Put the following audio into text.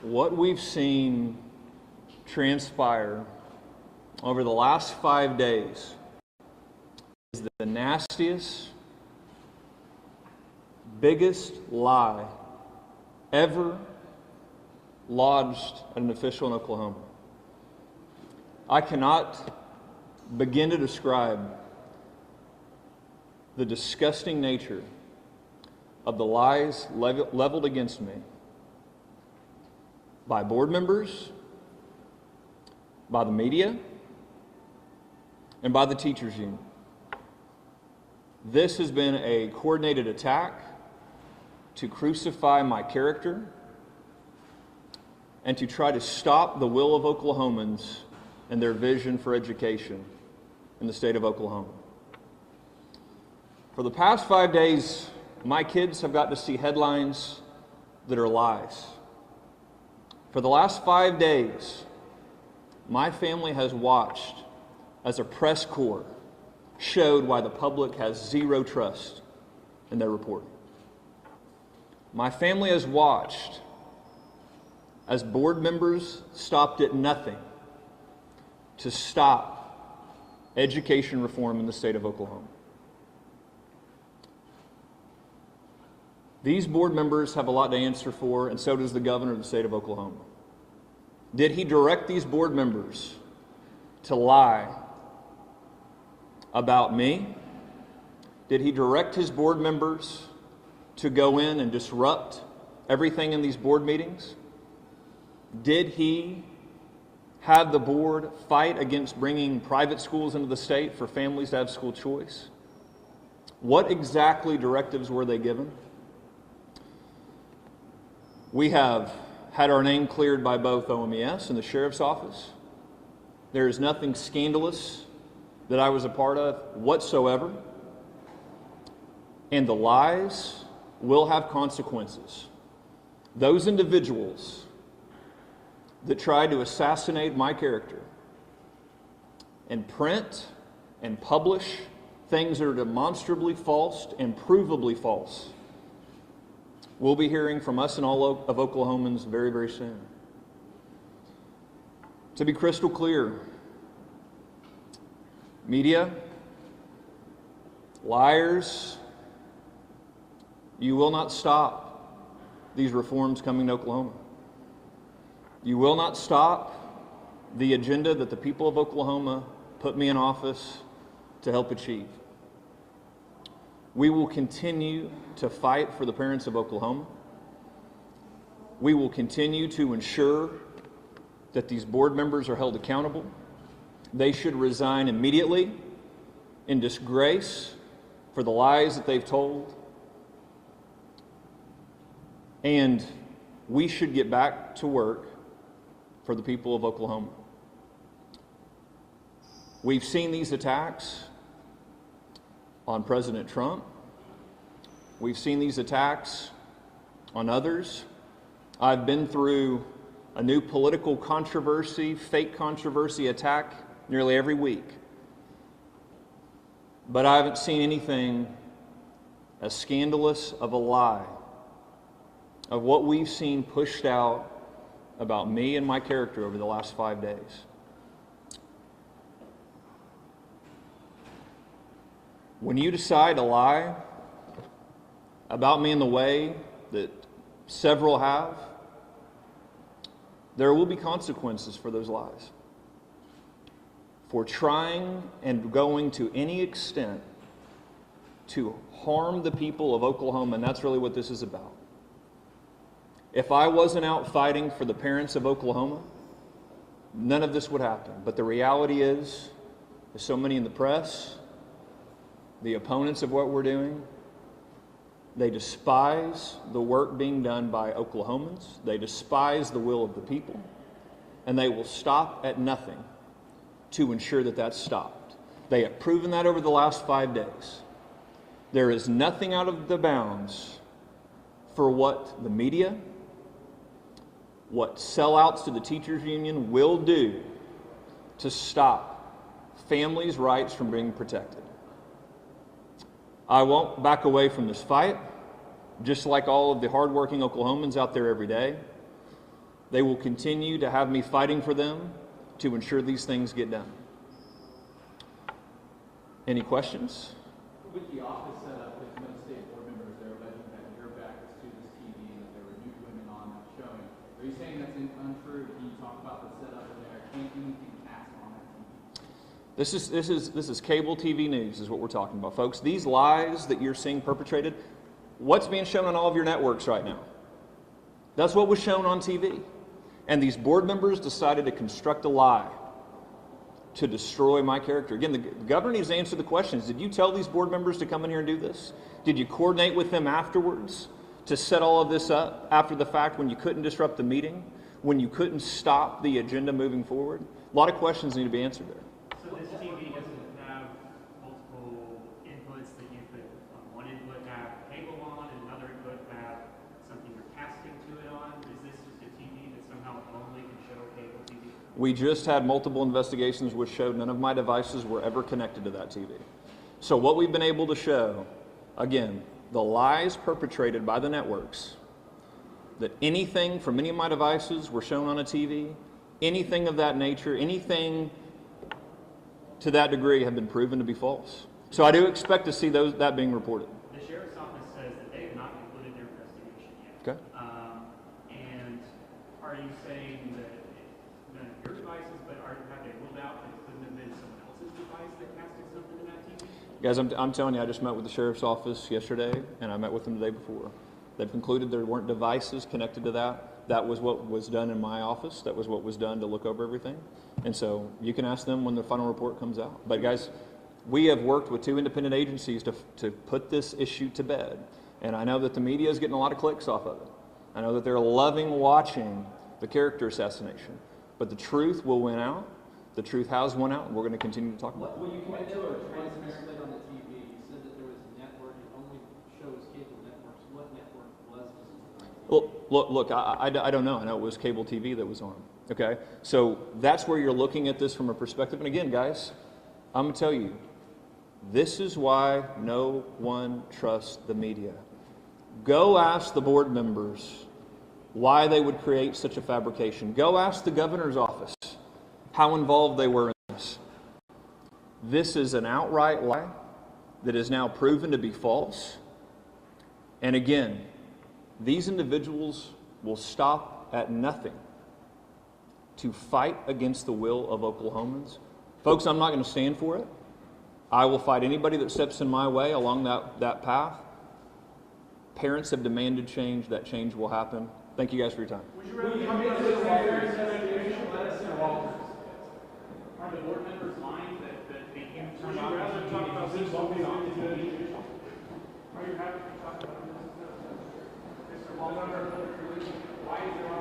What we've seen transpire over the last 5 days is the nastiest, biggest lie ever lodged at an official in Oklahoma. I cannot begin to describe the disgusting nature of the lies leveled against me by board members, by the media, and by the teachers union. This has been a coordinated attack to crucify my character and to try to stop the will of Oklahomans and their vision for education in the state of Oklahoma. For the past 5 days, my kids have got to see headlines that are lies. For the last 5 days, my family has watched as a press corps showed why the public has zero trust in their reporting. My family has watched as board members stopped at nothing to stop education reform in the state of Oklahoma. These board members have a lot to answer for, and so does the governor of the state of Oklahoma. Did he direct these board members to lie about me? Did he direct his board members to go in and disrupt everything in these board meetings? Did he have the board fight against bringing private schools into the state for families to have school choice? What exactly directives were they given? We have had our name cleared by both OMES and the sheriff's office. There is nothing scandalous that I was a part of whatsoever. And the lies will have consequences. Those individuals that tried to assassinate my character and print and publish things that are demonstrably false and provably false, we'll be hearing from us and all of Oklahomans very, very soon. To be crystal clear, media, liars, you will not stop these reforms coming to Oklahoma. You will not stop the agenda that the people of Oklahoma put me in office to help achieve. We will continue to fight for the parents of Oklahoma. We will continue to ensure that these board members are held accountable. They should resign immediately in disgrace for the lies that they've told. And we should get back to work for the people of Oklahoma. We've seen these attacks on President Trump. We've seen these attacks on others. I've been through a new political controversy, fake controversy attack nearly every week. But I haven't seen anything as scandalous of a lie of what we've seen pushed out about me and my character over the last 5 days. When you decide to lie about me in the way that several have, there will be consequences for those lies. For trying and going to any extent to harm the people of Oklahoma, and that's really what this is about. If I wasn't out fighting for the parents of Oklahoma, none of this would happen. But the reality is, there's so many in the press, the opponents of what we're doing, they despise the work being done by Oklahomans. They despise the will of the people. And they will stop at nothing to ensure that that's stopped. They have proven that over the last 5 days. There is nothing out of the bounds for what the media, what sellouts to the teachers union will do to stop families' rights from being protected. I won't back away from this fight, just like all of the hardworking Oklahomans out there every day. They will continue to have me fighting for them to ensure these things get done. Any questions? With the office set up with no state board members, they're alleging that your back is to this TV and that there were nude women on that showing. Are you saying that's untrue? Can you talk about the setup in there? Can't anything pass on that TV? This is cable TV news is what we're talking about, folks. These lies that you're seeing perpetrated, what's being shown on all of your networks right now? That's what was shown on TV. And these board members decided to construct a lie to destroy my character. Again, the governor needs to answer the questions. Did you tell these board members to come in here and do this? Did you coordinate with them afterwards to set all of this up after the fact when you couldn't disrupt the meeting, when you couldn't stop the agenda moving forward? A lot of questions need to be answered there. So this TV doesn't have multiple inputs that you could, on one input have cable on and another input have something you're casting to it on? Is this just a TV that somehow only can show cable TV? We just had multiple investigations which showed none of my devices were ever connected to that TV. So what we've been able to show, again, the lies perpetrated by the networks, that anything from any of my devices were shown on a TV, anything of that nature, anything to that degree have been proven to be false. So I do expect to see that being reported. The sheriff's office says that they have not concluded their investigation yet. Okay. And are you saying that none of your devices, but have they ruled out that it couldn't have been someone else's device that casted something to that TV? Guys, I'm telling you, I just met with the sheriff's office yesterday, and I met with them the day before. They've concluded there weren't devices connected to that. That was what was done in my office. That was what was done to look over everything. And so you can ask them when the final report comes out. But guys, we have worked with 2 independent agencies to put this issue to bed. And I know that the media is getting a lot of clicks off of it. I know that they're loving watching the character assassination. But the truth will win out. The truth has won out, and we're going to continue to talk about it. When you went to a transparently on the TV, you said that there was a network that only shows cable networks. What network was this? Well, look, I don't know. I know it was cable TV that was on. Okay? So that's where you're looking at this from a perspective. And again, guys, I'm going to tell you, this is why no one trusts the media. Go ask the board members why they would create such a fabrication. Go ask the governor's office how involved they were in this. This is an outright lie that is now proven to be false. And again, these individuals will stop at nothing to fight against the will of Oklahomans. Folks, I'm not going to stand for it. I will fight anybody that steps in my way along that path. Parents have demanded change. That change will happen. Thank you guys for your time. Would you rather come into the investigation let us in Walters? Are the board members lying that they can't turn on? Would you rather talk about this while we on the investigation? Are you happy to talk about this? Mr. Walters, why is there